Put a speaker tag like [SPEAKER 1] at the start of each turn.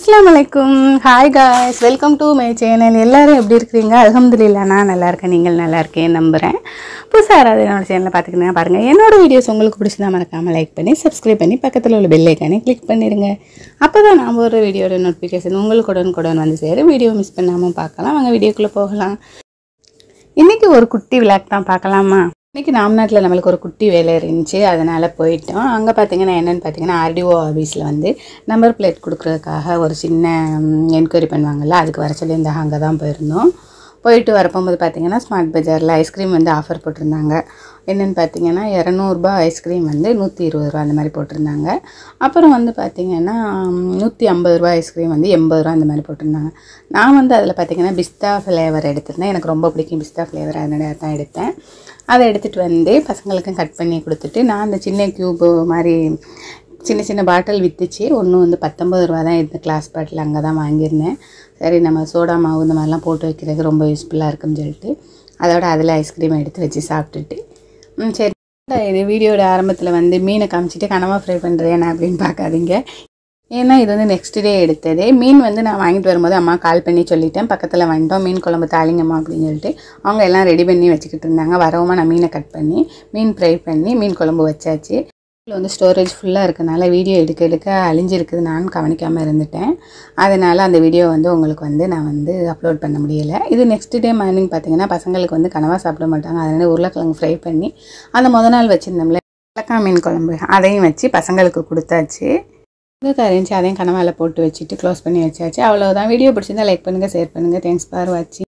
[SPEAKER 1] Assalamualaikum. Hi guys, welcome to my channel. எல்லாரும் எப்படி இருக்கீங்க? அல்ஹம்துலில்லாஹ் நான் நல்லா இருக்கேன். நீங்கள் நல்லா இருக்கேன் நம்புறேன். புதுசா யாராவது என்னோட சேனலை பார்த்துக்கிட்டீங்கன்னா பாருங்க. என்னோட வீடியோஸ் உங்களுக்கு பிடிச்சதா மறக்காம லைக் பண்ணி சப்ஸ்கிரைப் பண்ணி பக்கத்துல உள்ள பெல் ஐகானை கிளிக் பண்ணிருங்க. அப்பதான் நாம ஒரு வீடியோட நோட்டிஃபிகேஷன் உங்களுக்கு உடனுக்குடன் வந்து சேரும். வீடியோ மிஸ் பண்ணாம பார்க்கலாம். வாங்க வீடியோக்குள்ள போகலாம். இன்னைக்கு ஒரு குட்டி விளாக் தான் பார்க்கலாமா? இன்னைக்கு நாமநாட்டில் நம்மளுக்கு ஒரு குட்டி வேலை இருந்துச்சு, அதனால் போயிட்டோம். அங்கே பார்த்தீங்கன்னா என்னென்னு பார்த்தீங்கன்னா ஆர்டிஓ ஆஃபீஸில் வந்து நம்பர் பிளேட் கொடுக்குறதுக்காக ஒரு சின்ன என்கொயரி பண்ணுவாங்கள்ல, அதுக்கு வர சொல்லியிருந்தாங்க. அங்கே தான் போயிருந்தோம். போயிட்டு வரப்போகும்போது பார்த்தீங்கன்னா ஸ்மார்ட் பஜாரில் ஐஸ்கிரீம் வந்து ஆஃபர் போட்டிருந்தாங்க. என்னென்னு பார்த்தீங்கன்னா 200 ஐஸ்கிரீம் வந்து 120 அந்த மாதிரி போட்டிருந்தாங்க. அப்புறம் வந்து பார்த்திங்கன்னா 150 ஐஸ்கிரீம் வந்து 80 அந்த மாதிரி போட்டிருந்தாங்க. நான் வந்து அதில் பார்த்திங்கன்னா பிஸ்தா ஃப்ளேவர் எடுத்திருந்தேன். எனக்கு ரொம்ப பிடிக்கும் பிஸ்தா ஃப்ளேவர், அதனால தான் எடுத்தேன். அதை எடுத்துகிட்டு வந்து பசங்களுக்கும் கட் பண்ணி கொடுத்துட்டு, நான் அந்த சின்ன க்யூப்பு மாதிரி சின்ன சின்ன பாட்டில் விற்றுச்சு. ஒன்று வந்து 19 தான் இந்த கிளாஸ் பாட்டில் அங்கே தான் வாங்கியிருந்தேன். சரி நம்ம சோடா மாவு இந்த மாதிரிலாம் போட்டு வைக்கிறது ரொம்ப யூஸ்ஃபுல்லாக இருக்குன்னு சொல்லிட்டு அதோட அதில் ஐஸ்கிரீம் எடுத்து வச்சு சாப்பிட்டுட்டு சரி இது வீடியோட ஆரம்பத்தில் வந்து மீனை காமிச்சிட்டு கனவா ஃப்ரை பண்ணுறேன் அப்படின்னு பார்க்காதீங்க. ஏன்னா இது வந்து நெக்ஸ்ட் டே எடுத்தது. மீன் வந்து நான் வாங்கிட்டு வரும்போது அம்மா கால் பண்ணி சொல்லிட்டேன், பக்கத்தில் வந்துட்டோம் மீன் குழம்பு தாளிங்கம்மா அப்படின்னு சொல்லிட்டு அவங்க எல்லாம் ரெடி பண்ணி வச்சுக்கிட்டு இருந்தாங்க. வரவுமா நான் மீனை கட் பண்ணி மீன் ஃப்ரை பண்ணி மீன் குழம்பு வச்சாச்சு. இதில் வந்து ஸ்டோரேஜ் ஃபுல்லாக இருக்கனால வீடியோ எடுக்க அழிஞ்சிருக்குது, நான் கவனிக்காமல் இருந்துட்டேன். அதனால் அந்த வீடியோ வந்து உங்களுக்கு வந்து நான் வந்து அப்லோட் பண்ண முடியலை. இது நெக்ஸ்ட் டே மார்னிங் பார்த்திங்கன்னா பசங்களுக்கு வந்து கனவா சாப்பிட மாட்டாங்க, அதனால் உருளைக்கிழங்கு ஃப்ரை பண்ணி அந்த முத நாள் வச்சுருந்தோம்ல கலக்காய் மீன் குழம்பு அதையும் வச்சு பசங்களுக்கு கொடுத்தாச்சு. இருந்துச்சு அதையும் கனவாவில் போட்டு வச்சுட்டு க்ளோஸ் பண்ணி வச்சாச்சு. அவ்வளோதான். வீடியோ பிடிச்சிருந்தா லைக் பண்ணுங்கள், ஷேர் பண்ணுங்கள். தேங்க்ஸ் ஃபார் வாட்சிங்.